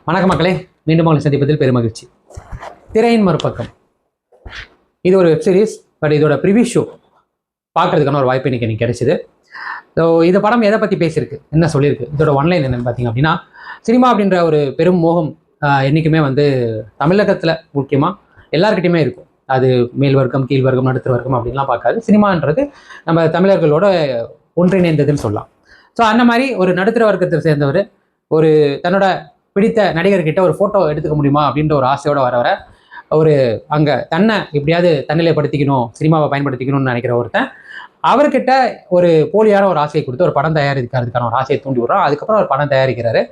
வணக்க மக்களே, மீண்டும் உங்களை சந்திப்பதில் பெருமகிழ்ச்சி. திரையின் மறுபக்கம் இது ஒரு வெப் சீரிஸ். பட் இதோட ப்ரிவியூ ஷோ பார்க்கறதுக்கான ஒரு வாய்ப்பு எனக்கு கிடைச்சிது. ஸோ இந்த படம் எதை பற்றி பேசியிருக்கு, என்ன சொல்லியிருக்கு, இதோட ஒன்லைன் என்னென்னு பார்த்தீங்க அப்படின்னா, சினிமா அப்படின்ற ஒரு பெரும் மோகம் என்றைக்குமே தமிழகத்தில் முக்கியமாக எல்லாருக்கிட்டையுமே இருக்கும். அது மேல் வர்க்கம், கீழ் வர்க்கம், நடுத்தர வர்க்கம் அப்படின்லாம் பார்க்காது. சினிமான்றது நம்ம தமிழர்களோட ஒன்றிணைந்ததுன்னு சொல்லலாம். ஸோ அந்த மாதிரி ஒரு நடுத்தர வர்க்கத்தை சேர்ந்தவர் ஒரு தன்னோட பிடித்த நடிகர்கிட்ட ஒரு ஃபோட்டோ எடுத்துக்க முடியுமா அப்படின்ற ஒரு ஆசையோடு வர ஒரு அங்கே தன்னை எப்படியாவது தன்னிலைப்படுத்திக்கணும், சினிமாவை பயன்படுத்திக்கணும்னு நினைக்கிற ஒருத்தன் அவர்கிட்ட ஒரு போலியான ஒரு ஆசையை கொடுத்து ஒரு படம் தயாரிக்கிறதுக்கான ஒரு ஆசையை தூண்டி விடுறோம். அதுக்கப்புறம் அவர் படம் தயாரிக்கிறாரு.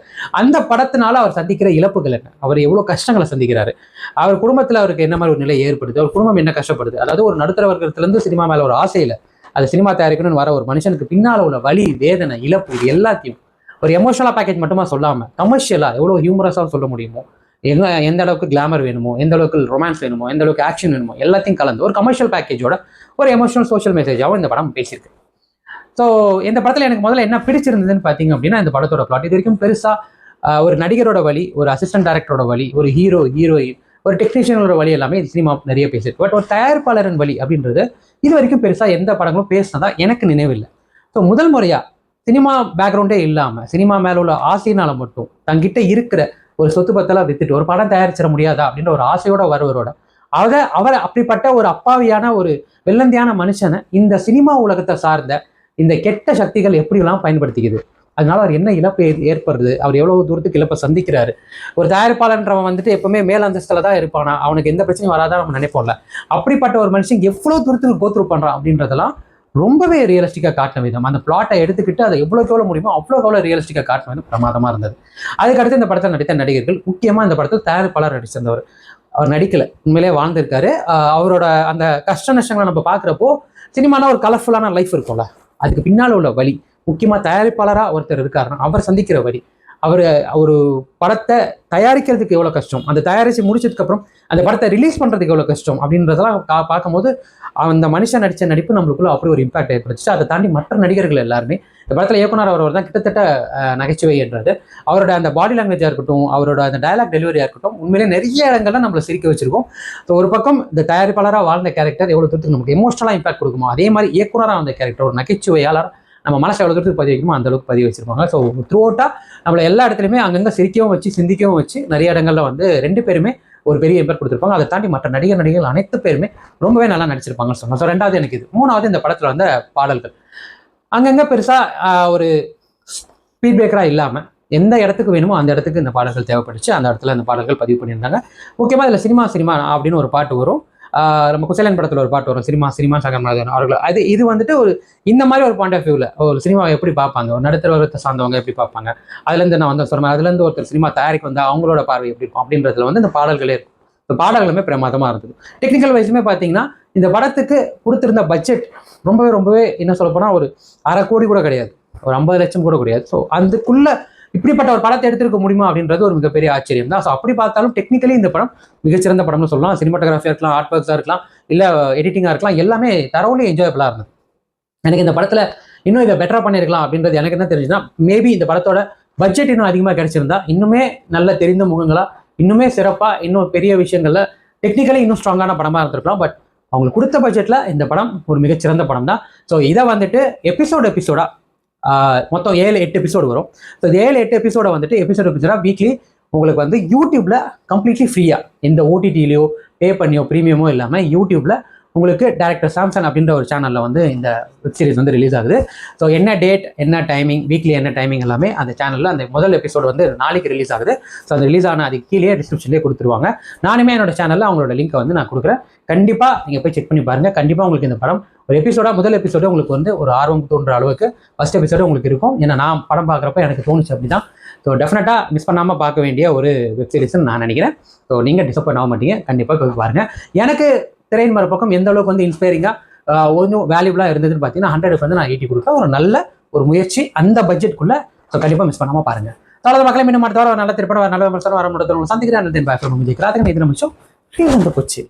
அந்த படத்தினால அவர் சந்திக்கிற இழப்புகள் என்ன, அவர் எவ்வளோ கஷ்டங்களை சந்திக்கிறாரு, அவர் குடும்பத்தில் அவருக்கு என்ன மாதிரி ஒரு நிலை ஏற்படுது, அவர் குடும்பம் என்ன கஷ்டப்படுது. அதாவது ஒரு நடுத்தர வர்க்கத்திலேருந்து சினிமா மேலே ஒரு ஆசையில் அது சினிமா தயாரிக்கணும்னு வர ஒரு மனுஷனுக்கு பின்னால் உள்ள வலி, வேதனை, இழப்பு, இது எல்லாத்தையும் ஒரு எமோஷனலாக பேக்கேஜ் மட்டுமா சொல்லாமல் கமர்ஷியலாக எவ்வளோ ஹியூமரஸாக சொல்ல முடியுமோ, எந்த அளவுக்கு கிளாமர் வேணுமோ, எந்த அளவுக்கு ரொமான்ஸ் வேணுமோ, எந்த அளவுக்கு ஆக்ஷன் வேணுமோ, எல்லாத்தையும் கலந்து ஒரு கமர்ஷியல் பேக்கேஜோட ஒரு எமோஷனல் சோஷியல் மெசேஜாகவும் இந்த படம் பேசியிருக்கு. ஸோ இந்த படத்தில் எனக்கு முதல்ல என்ன பிடிச்சிருந்ததுன்னு பார்த்தீங்க அப்படின்னா, இந்த படத்தோட பிளாட் இது வரைக்கும் பெருசாக ஒரு நடிகரோட வழி, ஒரு அசிஸ்டன்ட் டைரக்டரோட வழி, ஒரு ஹீரோயின், ஒரு டெக்னீஷியனோட வழி எல்லாமே இந்த சினிமா நிறைய பேசியிருக்கு. பட் ஒரு தயாரிப்பாளரின் வழி அப்படின்றது இது வரைக்கும் பெருசாக எந்த படங்களும் பேசினதா எனக்கு நினைவில்லை. ஸோ முதல் முறையாக சினிமா பேக்ரவுண்டே இல்லாமல் சினிமா மேலே உள்ள ஆசையினால மட்டும் தங்கிட்ட இருக்கிற ஒரு சொத்து பத்தெல்லாம் வித்துட்டு ஒரு படம் தயாரிச்சிட முடியாதா அப்படின்ற ஒரு ஆசையோட வருவரோட அவர் அப்படிப்பட்ட ஒரு அப்பாவியான ஒரு வெள்ளந்தியான மனுஷனை இந்த சினிமா உலகத்தை சார்ந்த இந்த கெட்ட சக்திகள் எப்படிலாம் பயன்படுத்திக்குது, அதனால அவர் என்ன இழப்பு ஏற்படுறது, அவர் எவ்வளவு தூரத்துக்கு இழப்பை சந்திக்கிறாரு. ஒரு தயாரிப்பாளன்றவன் எப்பவுமே மேல் அந்தஸ்தில் தான் இருப்பானா, அவனுக்கு எந்த பிரச்சனையும் வராதான் நம்ம நினைப்போம்ல. அப்படிப்பட்ட ஒரு மனுஷன் எவ்வளவு தூரத்துக்கு கோத்ரூ பண்றான் அப்படின்றதெல்லாம் ரொம்பவே ரியலிஸ்டிக்காக காட்டின விதம், அந்த பிளாட்டை எடுத்துக்கிட்டு அதை எவ்வளோக்கு எவ்வளோ முடியுமோ அவ்வளோ ரியலிஸ்டிக்காக காட்டின விதம் பிரமாதமாக இருந்தது. அதுக்கடுத்து இந்த படத்தில் நடித்த நடிகர்கள், முக்கியமாக இந்த படத்தில் தயாரிப்பாளர் நடிச்சிருந்தவர், அவர் நடிக்கலை, உண்மையிலே வாழ்ந்திருக்காரு. அவரோட அந்த கஷ்ட நஷ்டங்களை நம்ம பார்க்குறப்போ சினிமானா ஒரு கலர்ஃபுல்லான லைஃப் இருக்கும்ல, அதுக்கு பின்னால் உள்ள வழி, முக்கியமாக தயாரிப்பாளராக ஒருத்தர் இருக்காருன்னா அவர் சந்திக்கிற வழி, அவர் ஒரு படத்தை தயாரிக்கிறதுக்கு எவ்வளோ கஷ்டம், அந்த தயாரித்து முடிச்சதுக்கப்புறம் அந்த படத்தை ரிலீஸ் பண்ணுறதுக்கு எவ்வளோ கஷ்டம் அப்படின்றதெல்லாம் பார்க்கும்போது அந்த மனுஷன் நடித்த நடிப்பு நம்மளுக்குள்ள அப்படி ஒரு இம்பாக்ட் ஏற்படுச்சு. அதை தாண்டி மற்ற நடிகர்கள் எல்லாருமே இந்த படத்தில் இயக்குனர் அவர் தான் கிட்டத்தட்ட நகைச்சுவை என்றது. அவரோட அந்த பாடி லாங்குவேஜாக இருக்கட்டும், அவரோட அந்த டயலாக் டெலிவரியாக இருக்கட்டும், உண்மையிலே நிறைய இடங்கள்ல நம்மளை சிரிக்க வச்சிருக்கோம். ஸோ ஒரு பக்கம் இந்த தயாரிப்பாளராக வாழ்ந்த கேரக்டர் எவ்வளோ தூரத்துக்கு நமக்கு எமோஷனலாக இம்பாக்ட் கொடுக்குமோ, அதே மாதிரி இயக்குனராக வந்த கேரக்டர் ஒரு நகைச்சுவையாளர் நம்ம மனசை எவ்வளோ தூரத்துக்கு பதிவு வைக்குமோ அந்த அளவுக்கு பதிவு வச்சிருப்பாங்க. ஸோ த்ரூ அவுட்டாக நம்மளை எல்லா இடத்துலையுமே அங்கங்கே சிரிக்கவும் வச்சு சிந்திக்கவும் வச்சு நிறைய இடங்களில் ரெண்டு பேருமே ஒரு பெரிய இம்பாக்ட் கொடுத்துருப்பாங்க. அதை தாண்டி மற்ற நடிகர்கள் அனைத்து பேருமே ரொம்பவே நல்லா நடிச்சிருப்பாங்கன்னு சொன்னாங்க. ஸோ ரெண்டாவது எனக்கு இது. மூணாவது இந்த படத்தில் வந்த பாடல்கள் அங்கங்கே பெருசாக ஒரு ஸ்பீட் பிரேக்கராக இல்லாமல் எந்த இடத்துக்கு வேணுமோ அந்த இடத்துக்கு இந்த பாடல்கள் தேவைப்பட்டுச்சு. அந்த இடத்துல இந்த பாடல்கள் பதிவு பண்ணியிருந்தாங்க. முக்கியமாக இதில் சினிமா அப்படின்னு ஒரு பாட்டு வரும். நம்ம குசேலன் படத்தில் ஒரு பாட்டு வரும், சினிமா சகர்நாதன் அவர்கள். இது ஒரு இந்த மாதிரி ஒரு பாயிண்ட் ஆஃப் வியூவில் ஒரு சினிமாவை எப்படி பார்ப்பாங்க, ஒரு நடுத்தர வர்க்கத்தை சார்ந்தவங்க எப்படி பார்ப்பாங்க, அதுலேருந்து நான் சொல்கிறேன், அதுலேருந்து ஒருத்தர் சினிமா தயாரிக்க வந்தால் அவங்களோட பார்வை எப்படி இருக்கும் அப்படின்றதுல இந்த பாடல்களே இருக்கும். இந்த பாடல்களுமே பிரமாதமாக இருந்தது. டெக்னிக்கல் வைஸுமே பார்த்தீங்கன்னா இந்த படத்துக்கு கொடுத்துருந்த பட்ஜெட் ரொம்பவே என்ன சொல்ல போனால் ஒரு 1/2 கோடி கூட கிடையாது, ஒரு 50 லட்சம் கூட கிடையாது. ஸோ அதுக்குள்ள இப்படிப்பட்ட ஒரு படத்தை எடுத்திருக்க முடியுமா அப்படின்றது ஒரு மிகப்பெரிய ஆச்சரியம் தான். ஸோ அப்படி பார்த்தாலும் டெக்னிக்கலி இந்த படம் மிகச்சிறந்த படம்னு சொல்லலாம். சினிமாட்டோகிராஃபியாக இருக்கலாம், ஆர்ட் ஒர்க்ஸாக இருக்கலாம், இல்லை எடிட்டிங்காக இருக்கலாம், எல்லாமே தரவுலேயே என்ஜாயபிளாக இருந்தது. எனக்கு இந்த படத்தில் இன்னும் இதை பெட்டராக பண்ணியிருக்கலாம் அப்படின்றது எனக்கு என்ன தெரிஞ்சுன்னா, மேபி இந்த படத்தோட பட்ஜெட் இன்னும் அதிகமாக கிடைச்சிருந்தா இன்னுமே நல்ல தெரிந்த முகங்களாக, இன்னுமே சிறப்பாக, இன்னும் பெரிய விஷயங்களில் டெக்னிக்கலி இன்னும் ஸ்ட்ராங்கான படமாக இருந்திருக்கலாம். பட் அவங்களுக்கு கொடுத்த பட்ஜெட்டில் இந்த படம் ஒரு மிகச்சிறந்த படம் தான். ஸோ இதை எபிசோடாக மொத்தம் 7-8 எபிசோடு வரும். ஸோ இந்த 7-8 எபிசோடை எபிசோடாக வீக்லி உங்களுக்கு யூடியூப்ல கம்ப்ளீட்லி ஃப்ரீயாக, எந்த ஓடிடிலையோ பே பண்ணியோ ப்ரீமியமோ இல்லாமல் யூடியூப்ல உங்களுக்கு டைரக்டர் சாம்சன் அப்படின்ற ஒரு சேனலில் இந்த வெப் சீரிஸ் ரிலீஸ் ஆகுது. ஸோ என்ன டேட், என்ன டைமிங், வீக்லி என்ன டைமிங் எல்லாமே அந்த சேனலில் அந்த முதல் எபிசோடு நாளைக்கு ரிலீஸ் ஆகுது. ஸோ அந்த ரிலீஸ் ஆன அதுக்கு கீழே டிஸ்கிரிப்ஷன்லேயே கொடுத்துருவாங்க. நானுமே என்னோட சேனலில் அவங்களோட லிங்க்கை நான் கொடுக்குறேன். கண்டிப்பாக நீங்கள் போய் செக் பண்ணி பாருங்கள். கண்டிப்பாக உங்களுக்கு இந்த படம் ஒரு முதல் எபிசோடு உங்களுக்கு ஒரு ஆர்வம் தோன்ற அளவுக்கு ஃபர்ஸ்ட் எபிசோடு உங்களுக்கு இருக்கும். ஏன்னா நான் படம் பார்க்குறப்ப எனக்கு தோணுச்சு அப்படி தான். ஸோ டெஃபினட்டாக மிஸ் பண்ணாமல் பார்க்க வேண்டிய ஒரு வெப் சீரிஸ்ன்னு நான் நினைக்கிறேன். ஸோ நீங்கள் டிசப்பாயிண்ட் ஆக மாட்டீங்க, கண்டிப்பாக போய் பாருங்கள். எனக்கு திரையின் மறுபக்கம் எந்த அளவுக்கு இன்ஸ்பைரிங்காக கொஞ்சம் வேல்யூபிளாக இருந்ததுன்னு பார்த்தீங்கன்னா 100 நான் 80 கொடுப்பேன். ஒரு நல்ல ஒரு முயற்சி அந்த பட்ஜெட்குள்ளே. ஸோ கண்டிப்பாக மிஸ் பண்ணாமல் பாருங்கள். தொடர்ந்து மக்களை மீண்டும் அடுத்த வாரம் நல்ல திரைப்படம் நல்ல விமர்சனம் வர முடியும் சந்திக்கிறேன். இது நம்ம போச்சு.